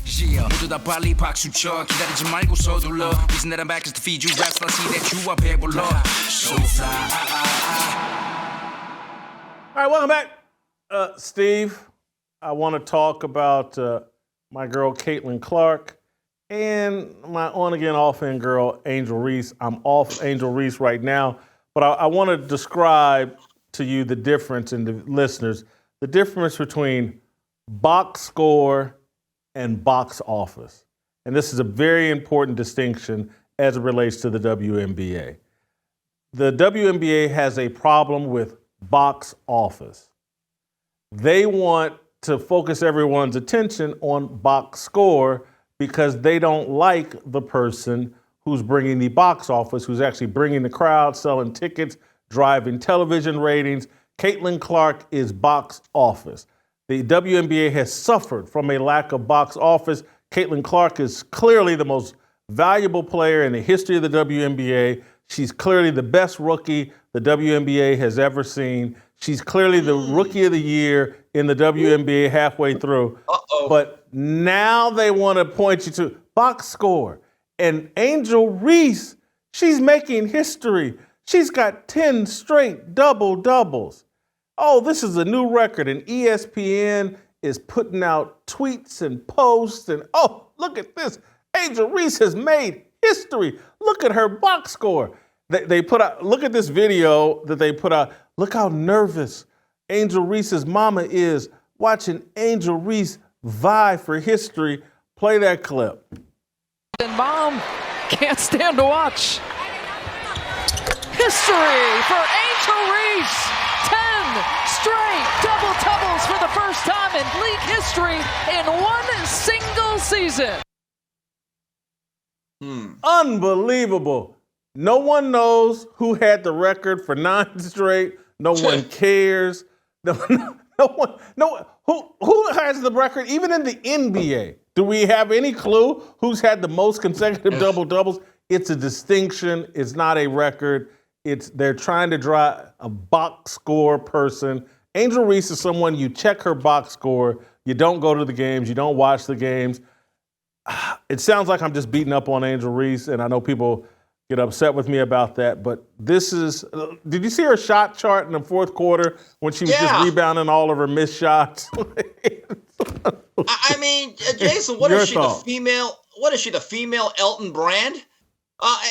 Yeah, 모두 다 빨리 박수 쳐 기다리지 말고 서둘러 Reason that I'm back is to feed you raps I see that you are 배불러 So fly All right, welcome back. Steve, I want to talk about my girl Caitlin Clark and my on-again, off-in girl Angel Reese. I'm off Angel Reese right now, but I want to describe to you the difference, and the listeners, the difference between box score and box office. And this is a very important distinction as it relates to the WNBA. The WNBA has a problem with box office. They want to focus everyone's attention on box score because they don't like the person who's bringing the box office, who's actually bringing the crowd, selling tickets, driving television ratings. Caitlin Clark is box office. The WNBA has suffered from a lack of box office. Caitlin Clark is clearly the most valuable player in the history of the WNBA. She's clearly the best rookie the WNBA has ever seen. She's clearly the rookie of the year in the WNBA halfway through. But now they want to point you to box score. And Angel Reese, she's making history. She's got 10 straight double-doubles. Oh, this is a new record, and ESPN is putting out tweets and posts, and oh, look at this. Angel Reese has made history. Look at her box score. They put out, look at this video that they put out. Look how nervous Angel Reese's mama is watching Angel Reese vie for history. Play that clip. And mom can't stand to watch. History for Angel Reese. 10 straight double-doubles for the first time in league history in one single season. Unbelievable. No one knows who had the record for 9 straight. No one cares. No one. Who has the record even in the NBA? Do we have any clue who's had the most consecutive double-doubles? It's a distinction. It's not a record. They're trying to draw a box score person. Angel Reese is someone you check her box score. You don't go to the games. You don't watch the games. It sounds like I'm just beating up on Angel Reese, and I know people get upset with me about that, but this is, did you see her shot chart in the fourth quarter when she was just rebounding all of her missed shots? I mean, Jason, what is she, the female Elton Brand?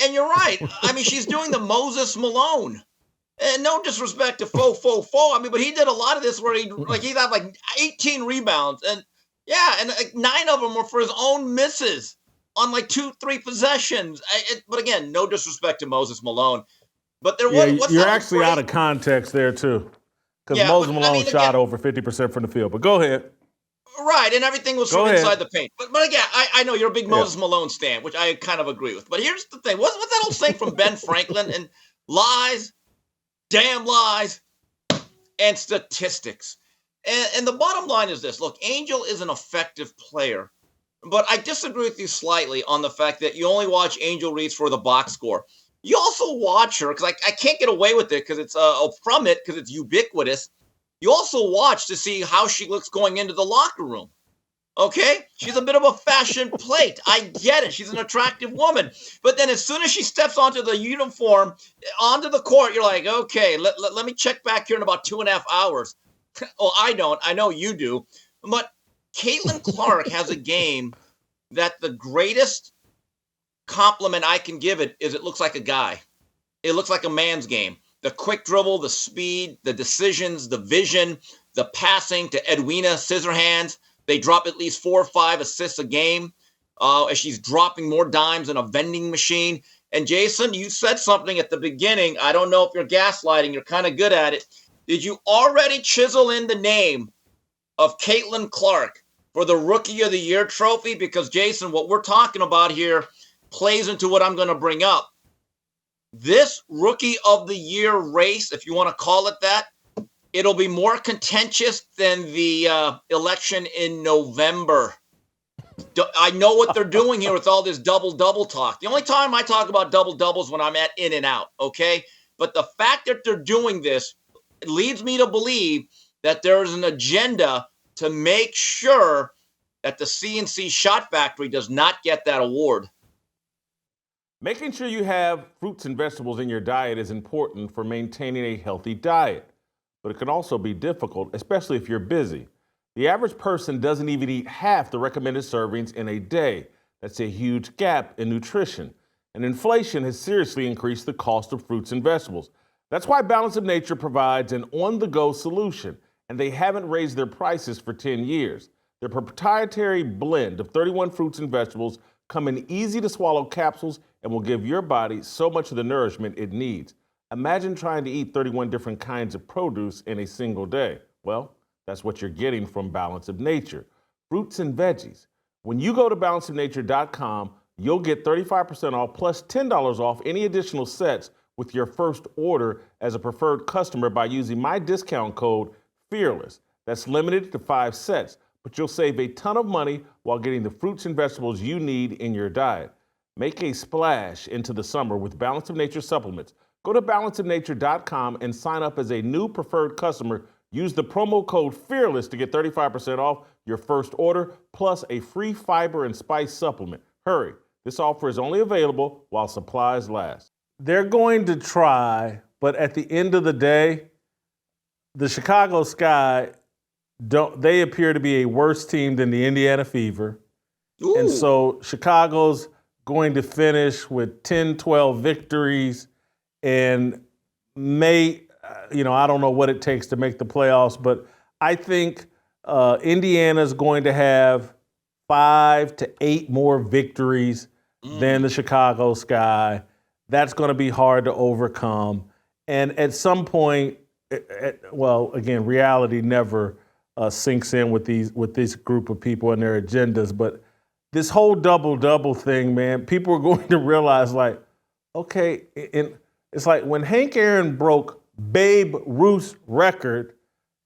And you're right. I mean, she's doing the Moses Malone. And no disrespect to Fo. I mean, but he did a lot of this where he had like 18 rebounds. And yeah, and like 9 of them were for his own misses on like 2-3 possessions. But again, no disrespect to Moses Malone. But there was. You're actually out of context there, too. Because Moses Malone shot over 50% from the field. But go ahead. Right, and everything was from inside the paint. But again, I know you're a big Moses Malone stan, which I kind of agree with. But here's the thing. What's that old saying from Ben Franklin? And lies, damn lies, and statistics. And the bottom line is this. Look, Angel is an effective player. But I disagree with you slightly on the fact that you only watch Angel Reese for the box score. You also watch her, because I can't get away with it because it's ubiquitous. You also watch to see how she looks going into the locker room. Okay? She's a bit of a fashion plate. I get it. She's an attractive woman. But then as soon as she steps onto the uniform, onto the court, you're like, okay, let me check back here in about 2.5 hours. Well, I don't. I know you do. But Caitlin Clark has a game that the greatest compliment I can give it is it looks like a guy. It looks like a man's game. The quick dribble, the speed, the decisions, the vision, the passing to Edwina Scissorhands. They drop at least 4 or 5 assists a game as she's dropping more dimes than a vending machine. And Jason, you said something at the beginning. I don't know if you're gaslighting. You're kind of good at it. Did you already chisel in the name of Caitlin Clark for the Rookie of the Year trophy? Because, Jason, what we're talking about here plays into what I'm going to bring up. This Rookie of the Year race, if you want to call it that, it'll be more contentious than the election in November. I know what they're doing here with all this double-double talk. The only time I talk about double-doubles when I'm at In-N-Out, okay? But the fact that they're doing this leads me to believe that there is an agenda to make sure that the CNC Shot Factory does not get that award. Making sure you have fruits and vegetables in your diet is important for maintaining a healthy diet, but it can also be difficult, especially if you're busy. The average person doesn't even eat half the recommended servings in a day. That's a huge gap in nutrition. And inflation has seriously increased the cost of fruits and vegetables. That's why Balance of Nature provides an on-the-go solution, and they haven't raised their prices for 10 years. Their proprietary blend of 31 fruits and vegetables come in easy-to-swallow capsules and will give your body so much of the nourishment it needs. Imagine trying to eat 31 different kinds of produce in a single day. Well, that's what you're getting from Balance of Nature. Fruits and veggies. When you go to balanceofnature.com, you'll get 35% off plus $10 off any additional sets with your first order as a preferred customer by using my discount code FEARLESS. That's limited to 5 sets, but you'll save a ton of money while getting the fruits and vegetables you need in your diet. Make a splash into the summer with Balance of Nature supplements. Go to balanceofnature.com and sign up as a new preferred customer. Use the promo code FEARLESS to get 35% off your first order, plus a free fiber and spice supplement. Hurry, this offer is only available while supplies last. They're going to try, but at the end of the day, the Chicago Sky, they appear to be a worse team than the Indiana Fever. Ooh. And so Chicago's going to finish with 10-12 victories and I don't know what it takes to make the playoffs, but I think Indiana's going to have 5 to 8 more victories than the Chicago Sky. That's going to be hard to overcome. And at some point, again, reality never sinks in with this group of people and their agendas. But this whole double-double thing, man, people are going to realize, okay, it's like when Hank Aaron broke Babe Ruth's record,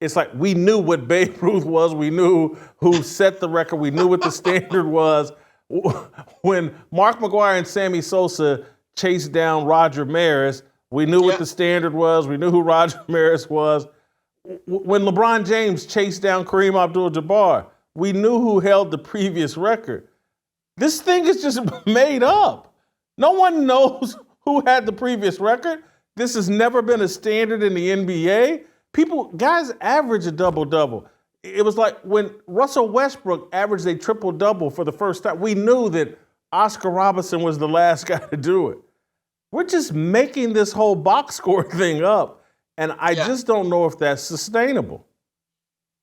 it's like we knew what Babe Ruth was. We knew who set the record. We knew what the standard was. When Mark McGwire and Sammy Sosa chased down Roger Maris, we knew what the standard was. We knew who Roger Maris was. When LeBron James chased down Kareem Abdul-Jabbar, we knew who held the previous record. This thing is just made up. No one knows who had the previous record. This has never been a standard in the NBA. Guys average a double-double. It was like when Russell Westbrook averaged a triple-double for the first time. We knew that Oscar Robertson was the last guy to do it. We're just making this whole box score thing up, and I just don't know if that's sustainable.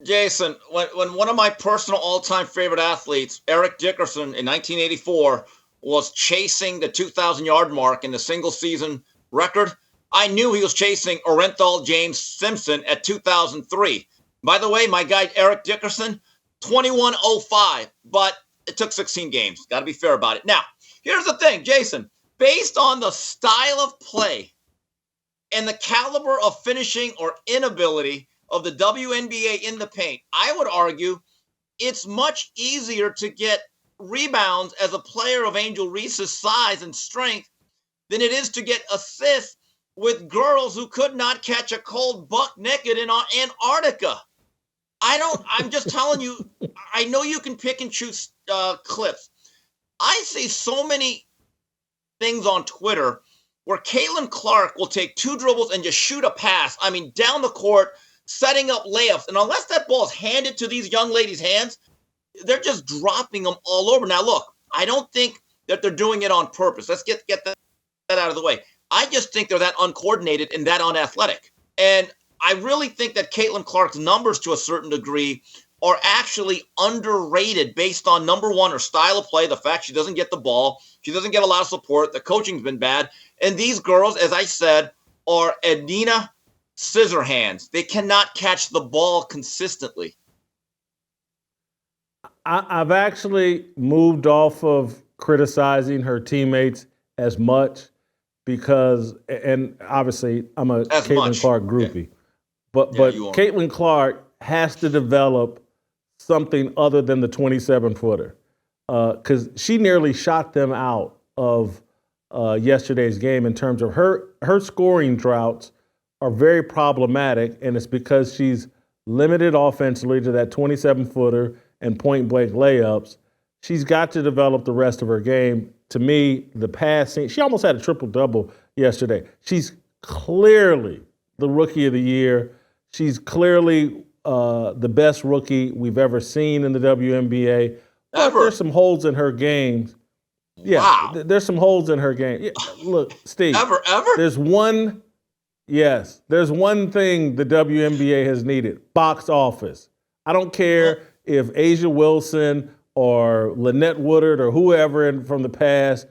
Jason, when one of my personal all-time favorite athletes, Eric Dickerson, in 1984, was chasing the 2,000-yard mark in the single-season record, I knew he was chasing Orenthal James Simpson at 2003. By the way, my guy Eric Dickerson, 21:05, but it took 16 games. Got to be fair about it. Now, here's the thing, Jason. Based on the style of play and the caliber of finishing or inability of the WNBA in the paint, I would argue it's much easier to get rebounds as a player of Angel Reese's size and strength than it is to get assists with girls who could not catch a cold buck naked in Antarctica. I'm just telling you, I know you can pick and choose clips. I see so many things on Twitter where Caitlin Clark will take 2 dribbles and just shoot a pass. I mean, down the court, setting up layups. And unless that ball is handed to these young ladies' hands, they're just dropping them all over. Now, look, I don't think that they're doing it on purpose. Let's get that out of the way. I just think they're that uncoordinated and that unathletic. And I really think that Caitlin Clark's numbers to a certain degree are actually underrated based on, number one, her style of play, the fact she doesn't get the ball, she doesn't get a lot of support, the coaching's been bad. And these girls, as I said, are Edina Scissorhands. They cannot catch the ball consistently. I've actually moved off of criticizing her teammates as much because, and obviously I'm a Caitlin Clark groupie, but Caitlin Clark has to develop something other than the 27-footer because she nearly shot them out of yesterday's game in terms of her scoring droughts are very problematic, and it's because she's limited offensively to that 27-footer. and point-blank layups. She's got to develop the rest of her game. To me, the passing, she almost had a triple-double yesterday. She's clearly the rookie of the year. She's clearly the best rookie we've ever seen in the WNBA. But there's some holes in her game. Yeah, wow. There's some holes in her game. Yeah, look, Steve. Ever? There's one thing the WNBA has needed: box office. I don't care if Asia Wilson or Lynette Woodard or whoever from the past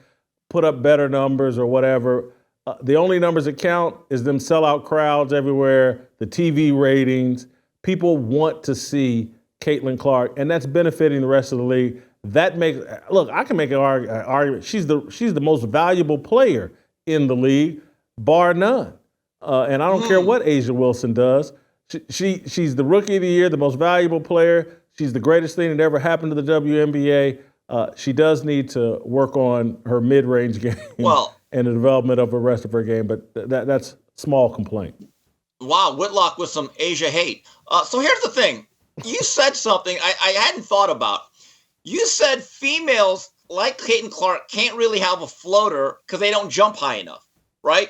put up better numbers or whatever. The only numbers that count is them sellout crowds everywhere, the TV ratings. People want to see Caitlin Clark, and that's benefiting the rest of the league. I can make an argument. She's the most valuable player in the league, bar none. And I don't care what Asia Wilson does. She's the rookie of the year, the most valuable player. She's the greatest thing that ever happened to the WNBA. She does need to work on her mid-range game and the development of the rest of her game, but that's small complaint. Wow, Whitlock with some Asia hate. So here's the thing. You said something I hadn't thought about. You said females like Caitlin Clark can't really have a floater because they don't jump high enough, right?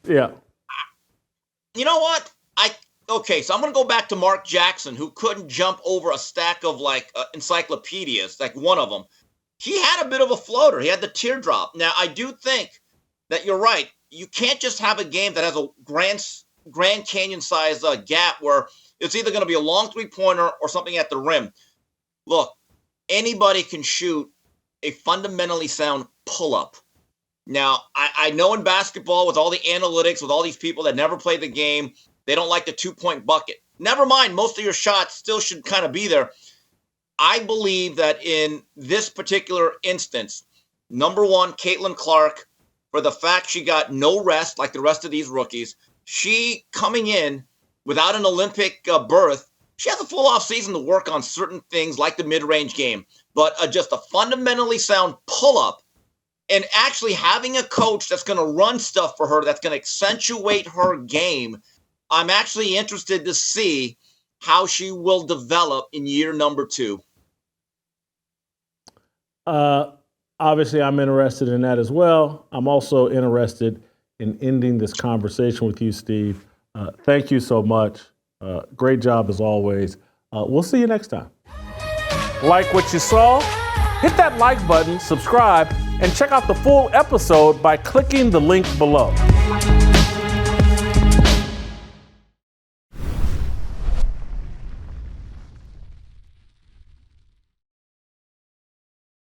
Yeah. You know what? So I'm going to go back to Mark Jackson, who couldn't jump over a stack of encyclopedias, like one of them. He had a bit of a floater. He had the teardrop. Now, I do think that you're right. You can't just have a game that has a Grand Canyon-sized gap where it's either going to be a long three-pointer or something at the rim. Look, anybody can shoot a fundamentally sound pull-up. Now, I know in basketball, with all the analytics, with all these people that never play the game, they don't like the two-point bucket. Never mind, most of your shots still should kind of be there. I believe that in this particular instance, number one, Caitlin Clark, for the fact she got no rest like the rest of these rookies, she coming in without an Olympic berth, she has a full off season to work on certain things like the mid-range game, but just a fundamentally sound pull-up and actually having a coach that's going to run stuff for her, that's going to accentuate her game. I'm actually interested to see how she will develop in year number 2. Obviously, I'm interested in that as well. I'm also interested in ending this conversation with you, Steve. Thank you so much. Great job as always. We'll see you next time. Like what you saw? Hit that like button, subscribe, and check out the full episode by clicking the link below.